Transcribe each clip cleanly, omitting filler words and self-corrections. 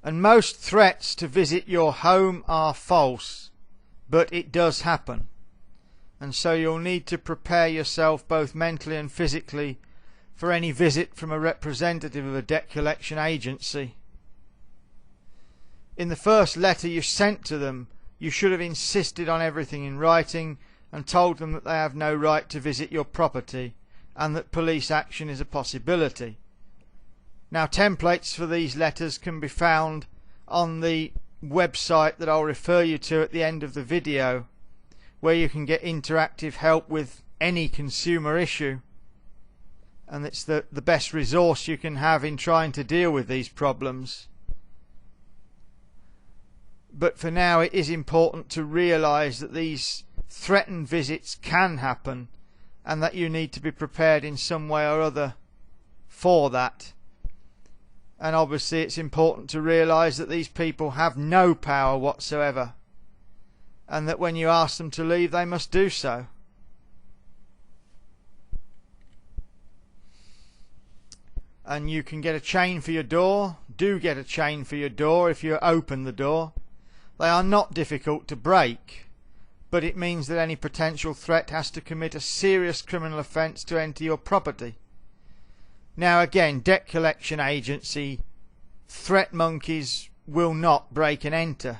And most threats to visit your home are false, but it does happen. And so you'll need to prepare yourself both mentally and physically for any visit from a representative of a debt collection agency. In the first letter you sent to them, you should have insisted on everything in writing and told them that they have no right to visit your property and that police action is a possibility. Now, templates for these letters can be found on the website that I'll refer you to at the end of the video, where you can get interactive help with any consumer issue. And it's the best resource you can have in trying to deal with these problems. But for now, it is important to realise that these threatened visits can happen and that you need to be prepared in some way or other for that. And obviously it's important to realise that these people have no power whatsoever, and that when you ask them to leave, they must do so. And you can get a chain for your door. Do get a chain for your door if you open the door. They are not difficult to break, but it means that any potential threat has to commit a serious criminal offence to enter your property. Now again, debt collection agency threat monkeys will not break and enter.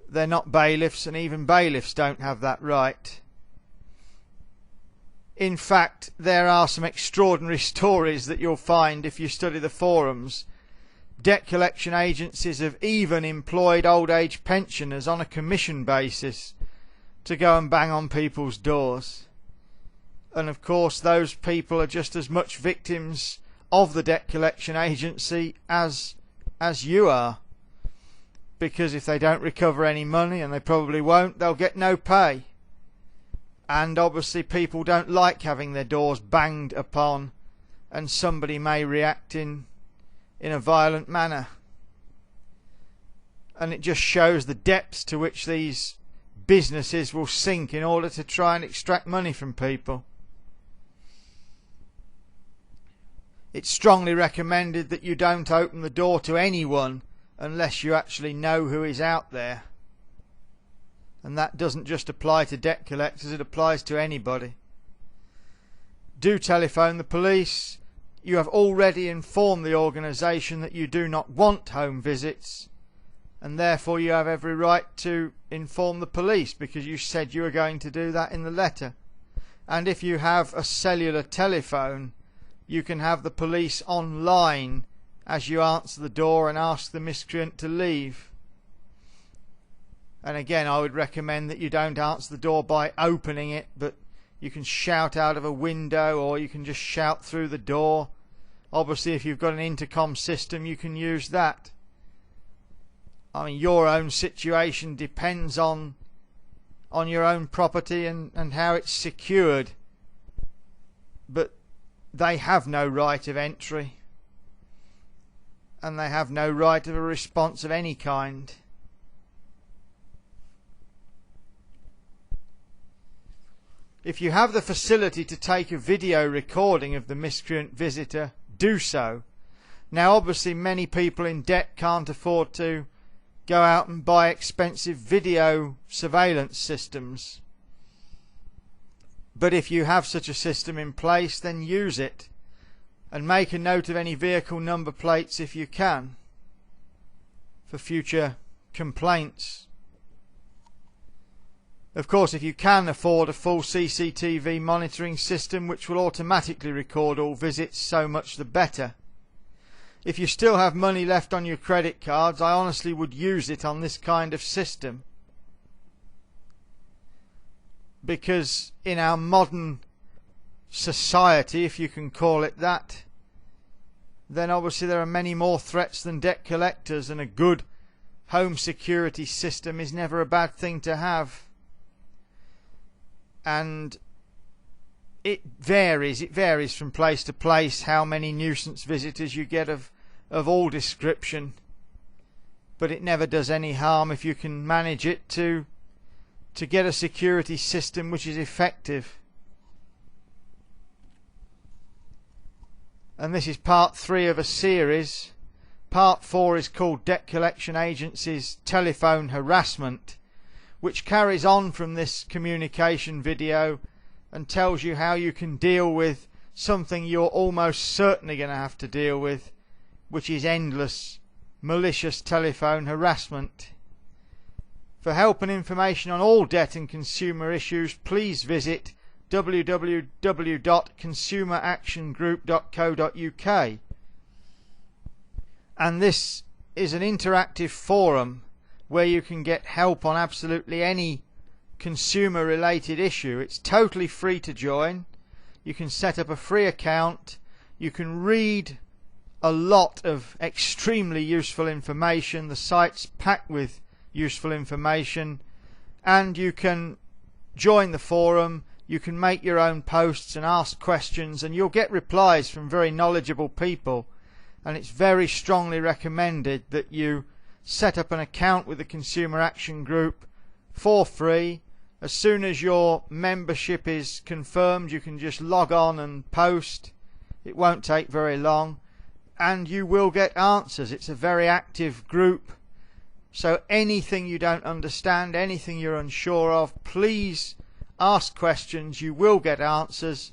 They're not bailiffs, and even bailiffs don't have that right. In fact, there are some extraordinary stories that you'll find if you study the forums. Debt collection agencies have even employed old age pensioners on a commission basis to go and bang on people's doors. And of course those people are just as much victims of the debt collection agency as you are, because if they don't recover any money, and they probably won't, they'll get no pay. And obviously people don't like having their doors banged upon, and somebody may react in a violent manner. And it just shows the depths to which these businesses will sink in order to try and extract money from people. It's strongly recommended that you don't open the door to anyone unless you actually know who is out there. And that doesn't just apply to debt collectors, it applies to anybody. Do telephone the police. You have already informed the organisation that you do not want home visits, and therefore you have every right to inform the police, because you said you were going to do that in the letter. And if you have a cellular telephone, you can have the police online as you answer the door and ask the miscreant to leave. And again, I would recommend that you don't answer the door by opening it, but you can shout out of a window, or you can just shout through the door. Obviously, if you've got an intercom system, you can use that. I mean, your own situation depends on your own property and how it's secured. But they have no right of entry, and they have no right of a response of any kind. If you have the facility to take a video recording of the miscreant visitor, do so. Now obviously many people in debt can't afford to go out and buy expensive video surveillance systems. But if you have such a system in place, then use it, and make a note of any vehicle number plates if you can, for future complaints. Of course, if you can afford a full CCTV monitoring system which will automatically record all visits, so much the better. If you still have money left on your credit cards, I honestly would use it on this kind of system. Because in our modern society, if you can call it that, then obviously there are many more threats than debt collectors, and a good home security system is never a bad thing to have. And it varies from place to place how many nuisance visitors you get of all description, but it never does any harm if you can manage it to get a security system which is effective. And this is part 3 of a series. part 4 is called Debt Collection Agencies Telephone Harassment, which carries on from this communication video and tells you how you can deal with something you're almost certainly going to have to deal with, which is endless malicious telephone harassment. For help and information on all debt and consumer issues, please visit www.consumeractiongroup.co.uk. And this is an interactive forum where you can get help on absolutely any consumer related issue. It's totally free to join. You can set up a free account. You can read a lot of extremely useful information. The site's packed with useful information, and you can join the forum. You can make your own posts and ask questions, and you'll get replies from very knowledgeable people. And it's very strongly recommended that you set up an account with the Consumer Action Group for free. As soon as your membership is confirmed, you can just log on and post. It won't take very long, and you will get answers. It's a very active group, so anything you don't understand, anything you're unsure of, please ask questions. You will get answers.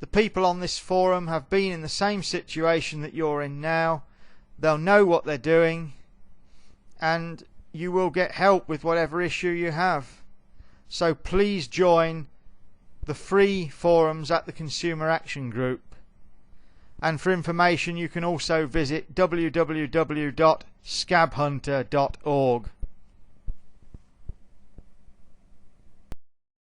The people on this forum have been in the same situation that you're in now. They'll know what they're doing, and you will get help with whatever issue you have. So please join the free forums at the Consumer Action Group. And for information, you can also visit www.scabhunter.org.